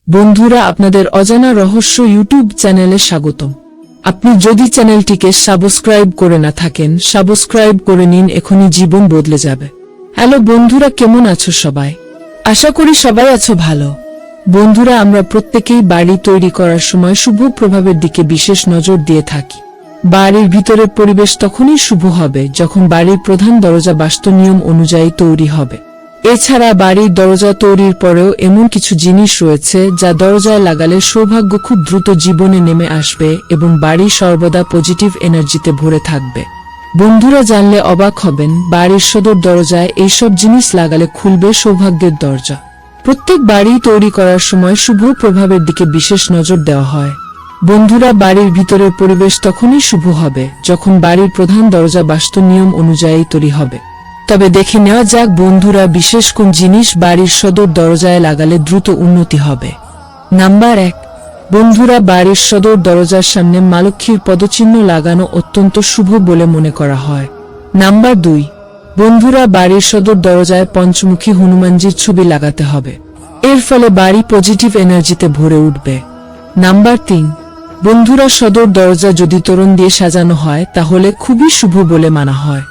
বন্ধুরা, আপনাদের অজানা রহস্য ইউটিউব চ্যানেলে স্বাগতম। আপনি যদি চ্যানেলটিকে সাবস্ক্রাইব করে না থাকেন, সাবস্ক্রাইব করে নিন, এখনই জীবন বদলে যাবে। হ্যালো বন্ধুরা, কেমন আছো সবাই? আশা করি সবাই আছো ভালো। বন্ধুরা, আমরা প্রত্যেকেই বাড়ি তৈরি করার সময় শুভ প্রভাবের দিকে বিশেষ নজর দিয়ে থাকি। বাড়ির ভিতরের পরিবেশ তখনই শুভ হবে যখন বাড়ির প্রধান দরজা বাস্তু নিয়ম অনুযায়ী তৈরি হবে। এছাড়া বাড়ির দরজা তৈরির পরেও এমন কিছু জিনিস রয়েছে যা দরজায় লাগালে সৌভাগ্য খুব দ্রুত জীবনে নেমে আসবে এবং বাড়ি সর্বদা পজিটিভ এনার্জিতে ভরে থাকবে। বন্ধুরা, জানলে অবাক হবেন, বাড়ির সদর দরজায় এইসব জিনিস লাগালে খুলবে সৌভাগ্যের দরজা। প্রত্যেক বাড়ি তৈরি করার সময় শুভ প্রভাবের দিকে বিশেষ নজর দেওয়া হয়। বন্ধুরা, বাড়ির ভিতরের পরিবেশ তখনই শুভ হবে যখন বাড়ির প্রধান দরজা বাস্তু নিয়ম অনুযায়ী তৈরি হবে। তবে দেখে নেওয়া যাক বন্ধুরা, বিশেষ কোন জিনিস বাড়ির সদর দরজায় লাগালে দ্রুত উন্নতি হবে। নাম্বার 1, বন্ধুরা, বাড়ির সদর দরজার সামনে মা লক্ষ্মীর পদচিহ্ন লাগানো অত্যন্ত শুভ বলে মনে করা হয়। নাম্বার 2, বন্ধুরা, বাড়ির সদর দরজায় পঞ্চমুখী হনুমানজির ছবি লাগাতে হবে। এর ফলে বাড়ি পজিটিভ এনার্জিতে ভরে উঠবে। নাম্বার 3, বন্ধুরা, সদর দরজা যদি তোরণ দিয়ে সাজানো হয় তাহলে খুবই শুভ বলে মানা হয়।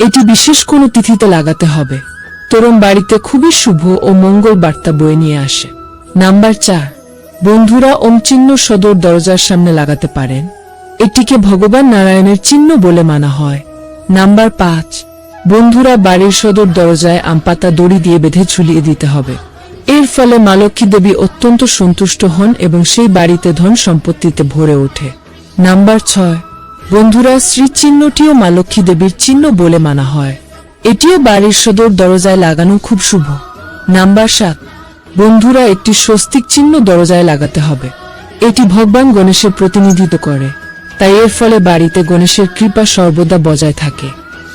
এটি বিশেষ কোনো তিথিতে লাগাতে হবে। তোরণ বাড়িতে খুবই শুভ ও মঙ্গল বার্তা বয়ে নিয়ে আসে। নাম্বার 4, বন্ধুরা, ওম চিহ্ন সদর দরজার সামনে লাগাতে পারেন। এটিকে ভগবান নারায়ণের চিহ্ন বলে মানা হয়। নাম্বার 5, বন্ধুরা, বাড়ির সদর দরজায় আম পাতা দড়ি দিয়ে বেঁধে ঝুলিয়ে দিতে হবে। এর ফলে মা লক্ষ্মী দেবী অত্যন্ত সন্তুষ্ট হন এবং সেই বাড়িতে ধন সম্পত্তিতে ভরে ওঠে। নাম্বার 6, বন্ধুরা, শ্রী চিহ্নটিও মা লক্ষ্মী দেবীর চিহ্ন বলে মানা হয়। এটিও বাড়ির সদর দরজায় লাগানো খুব শুভ। নাম্বার 7, বন্ধুরা, একটি স্বস্তিক চিহ্ন দরজায় লাগাতে হবে। এটি ভগবান গণেশের প্রতিনিধিত্ব করে, তাই এর ফলে বাড়িতে গণেশের কৃপা সর্বদা বজায় থাকে।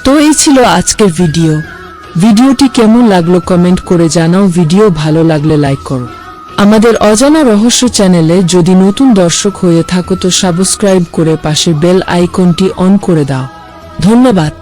তো এই ছিল আজকের ভিডিওটি কেমন লাগলো কমেন্ট করে জানাও। ভিডিও ভালো লাগলে লাইক করো। আমাদের অজানা রহস্য চ্যানেলে যদি নতুন দর্শক হয়ে থাকো তো সাবস্ক্রাইব করে পাশের বেল আইকনটি অন করে দাও। ধন্যবাদ।